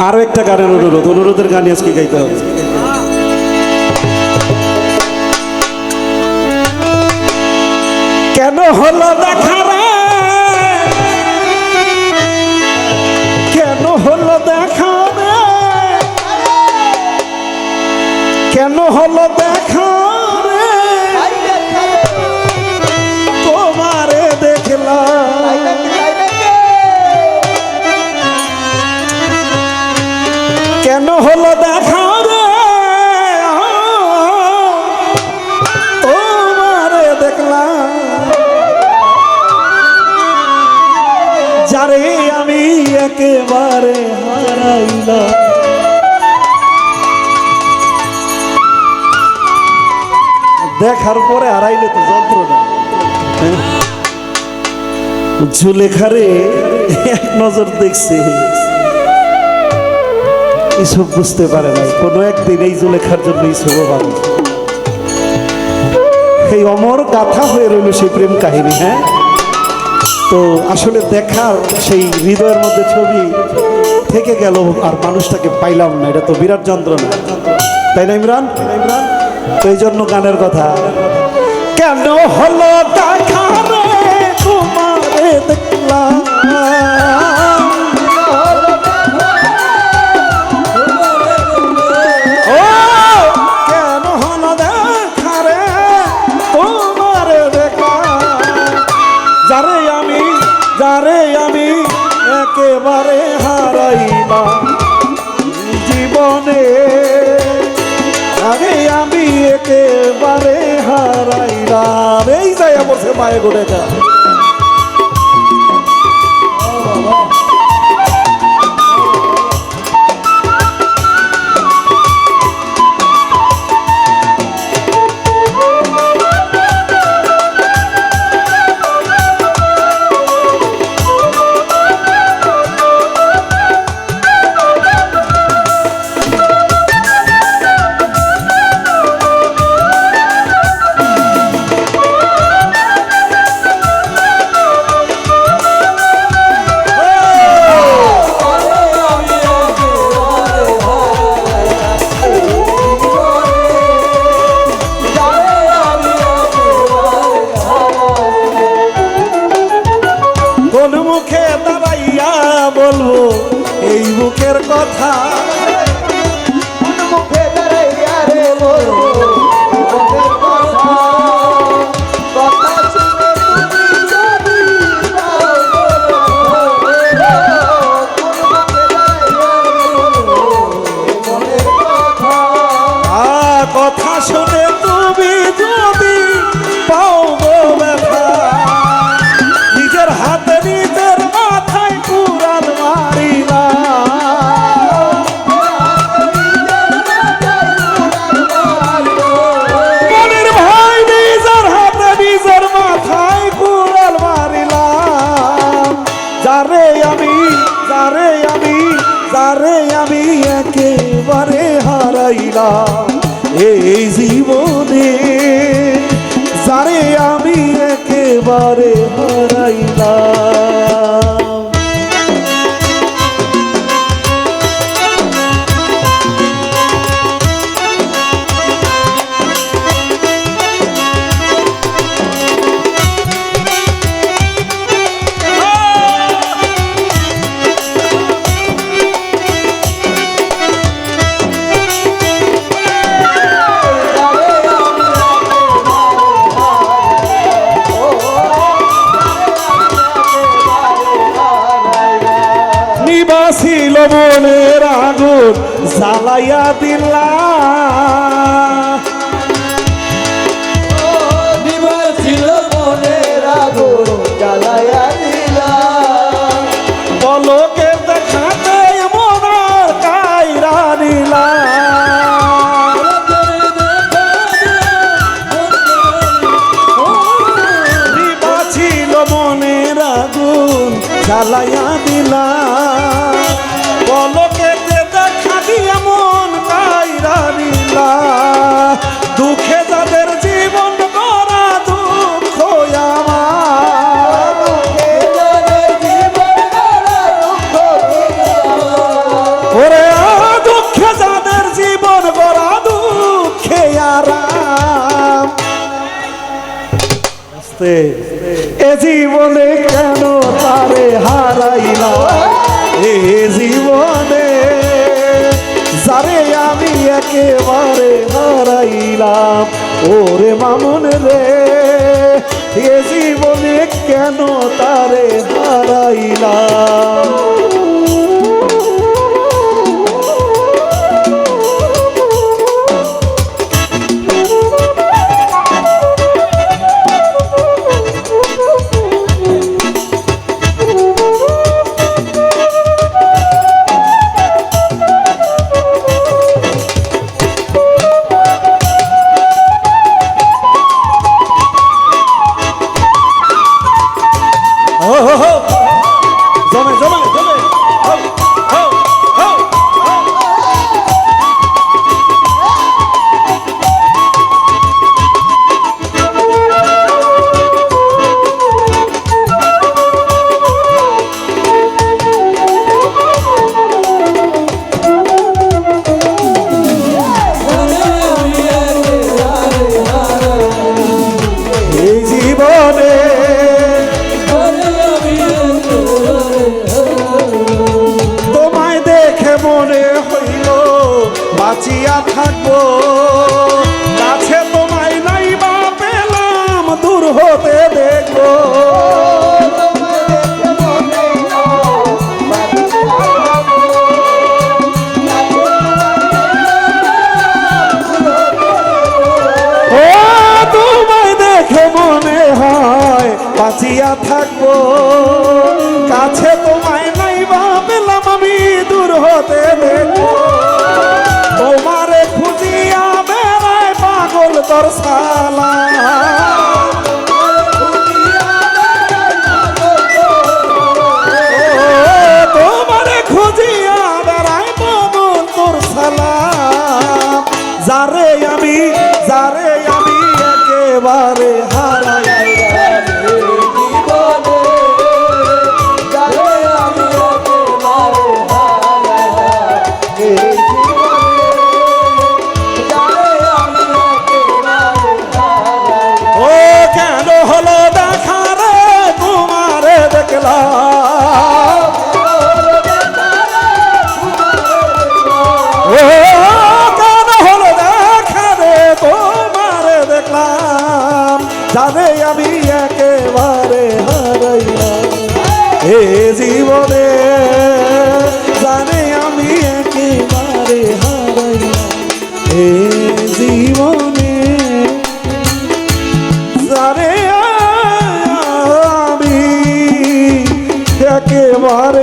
আরো একটা গানের অনুরোধের গান আজকে গাইতে হবে। কেন হলো দেখা রে, কেন হলো দেখা রে, কেন হলো দেখা রে, তোমারে দেখলাম কেন হলো দেখা রে, তোমারে দেখলাম যারে আমি একেবারে হারাইলাম। দেখার পরে হারাইলে তো যন্ত্রণা। জুলেখারে এক নজর দেখছে, এসব বুঝতে পারে নাই কোনো একদিন এই জুলেখার জন্য ইসব ভালো এই অমর গাথা হয়ে রইল সেই প্রেম কাহিনী। হ্যাঁ, তো আসলে দেখার সেই হৃদয়ের মধ্যে ছবি থেকে গেল আর মানুষটাকে পাইলাম না, এটা তো বিরাট যন্ত্রণা, তাই না ইমরান? তো এই জন্য গানের কথা, কেন হলো দেখা রে, তোমারে দেখলাম যারে আমি একেবারে হারাইলাম জীবনে, আরে আমি একেবারে হারাইলাম। এই যাই বলছে মায়ে গোটে যা বলবো এই বুকের কথা, মুখে দাঁড়াইয়া রে বলবো বুকের কথা, কথা শুনে তুমি যদি কথা শুনে তুমি যদি পাও গো ব্যথা, নিজের হাতে নিজের মাথায় কুড়াল মারিলা, মনের ভাই নিজের হাতে নিজের মাথায় কুড়াল মারিলাম, যারে আমি যারে আমি যারে আমি একেবারে হারাইলাম এই জীবনে, যারে আমি একেবারে হারাইলাম। ছিল মনের আগুন জ্বালাইয়া দিলা, ছিল মনের আগুন জ্বালাইয়া দিলা, পলকে দেখাতে মনার কাইরা নিলা, ছিল মনের আগুন জ্বালাইয়া দিলা, পলকে দেখা দিয়ে মন কাইরা নিলা, দুঃখে যাদের জীবন করা দুঃখ আমার, ওরে এ জীবনে কেন তারে হারাইলাম, এ জীবনে যারে আমি একেবারে হারাইলাম, ওরে মামুন রে এ জীবনে কেন তারে হারাইলাম। জমে জমে জমে এই জীবনে তোমায় দেখে মনে হইল বাঁচিয়া থাকবো, কাছে তোমায় নাই বা পেলাম দূর হতে দেখবো। ও তোমায় দেখে মনে হয় বাঁচিয়া থাকবো, কাছে তোমায় নাই বা পেলাম আমি দূর হতে দেখবো। তোমারে খুঁজিয়া বেড়ায় পাগল তোর সালা, তোমারে খুঁজিয়া বেড়ায় পাগল তোর সালা, যারে আমি একেবারে হারাই ও কেন হলো দেখা রে তোমারে দেখলাম, ও কেন হলো দেখা রে তোমারে দেখলাম, জানে আমি একেবারে হারাইলাম এ জীবনে, জানে আমি একেবারে হারাইলাম এ জীবনে, জানে আমি একেবারে